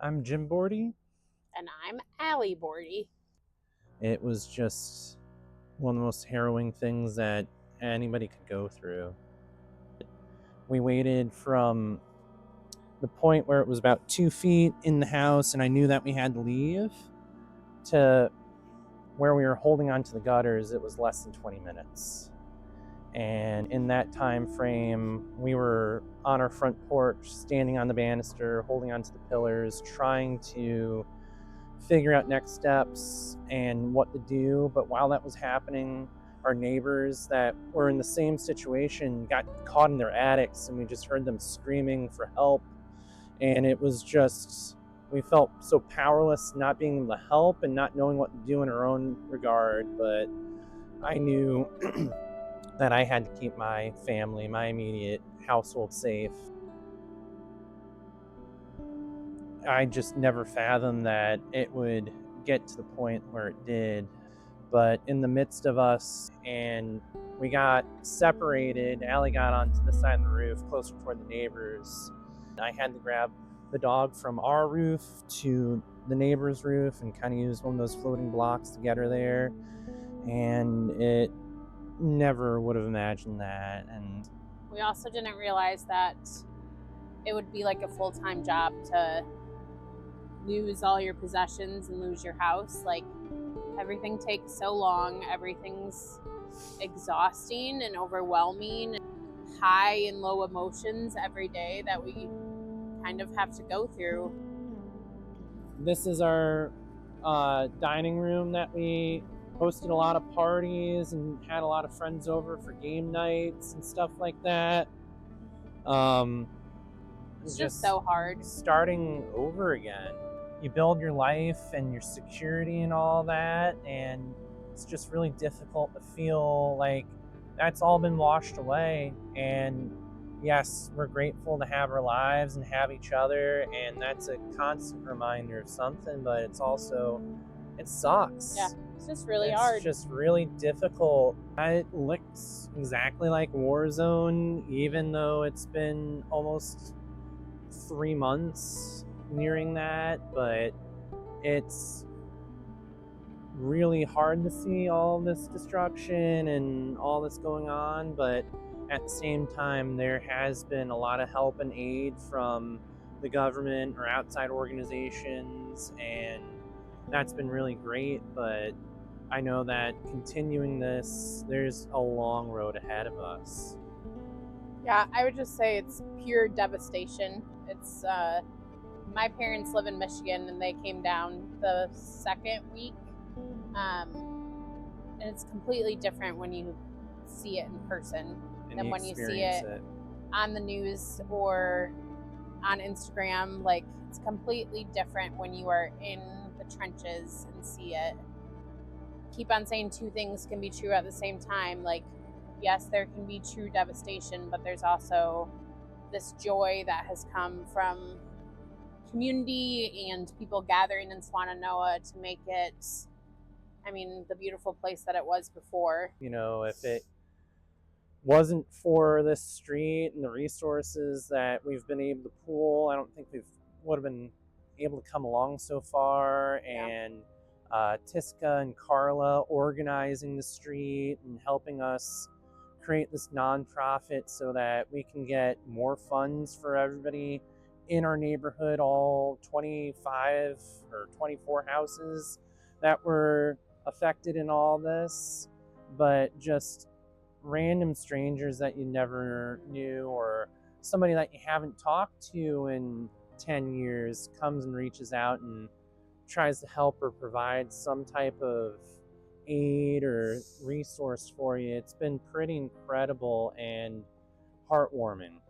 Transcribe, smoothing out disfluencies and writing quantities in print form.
I'm Jim Bordy. And I'm Allie Bordy. It was just one of the most harrowing things that anybody could go through. We waited from the point where it was about 2 feet in the house and I knew that we had to leave to where we were holding onto the gutters. It was less than 20 minutes. And in that time frame, we were on our front porch, standing on the banister, holding onto the pillars, trying to figure out next steps and what to do. But while that was happening, our neighbors that were in the same situation got caught in their attics, and we just heard them screaming for help. And it was just, we felt so powerless, not being able to help and not knowing what to do in our own regard. But I knew that I had to keep my family, my immediate household safe. I just never fathomed that it would get to the point where it did. But in the midst of us, and we got separated, Allie got onto the side of the roof closer toward the neighbors. I had to grab the dog from our roof to the neighbor's roof and kind of use one of those floating blocks to get her there. And it never would have imagined that. And we also didn't realize that it would be like a full-time job to lose all your possessions and lose your house. Like, everything takes so long, everything's exhausting and overwhelming, high and low emotions every day that we kind of have to go through. This is our dining room that we hosted a lot of parties and had a lot of friends over for game nights and stuff like that. It's just so hard. Starting over again. You build your life and your security and all that, and it's just really difficult to feel like that's all been washed away. And yes, we're grateful to have our lives and have each other, and that's a constant reminder of something, but it's also, it sucks. Yeah, it's just really hard. It's just really difficult. It looks exactly like Warzone, even though it's been almost 3 months nearing that, but it's really hard to see all this destruction and all that's going on. But at the same time, there has been a lot of help and aid from the government or outside organizations, and that's been really great. But I know that continuing this, there's a long road ahead of us. Yeah, I would just say it's pure devastation. It's my parents live in Michigan, and they came down the second week, and it's completely different when you see it in person than when you see it on the news or on Instagram. Like, it's completely different when you are in the trenches and see it. Keep on saying two things can be true at the same time. Like, yes, there can be true devastation, but there's also this joy that has come from community and people gathering in Swannanoa to make it, the beautiful place that it was before. You know, if it wasn't for this street and the resources that we've been able to pool, I don't think we would have been able to come along so far. Yeah. And Tiska and Carla organizing the street and helping us create this nonprofit so that we can get more funds for everybody in our neighborhood, all 25 or 24 houses that were affected in all this. But just random strangers that you never knew, or somebody that you haven't talked to in 10 years comes and reaches out and tries to help or provide some type of aid or resource for you. It's been pretty incredible and heartwarming.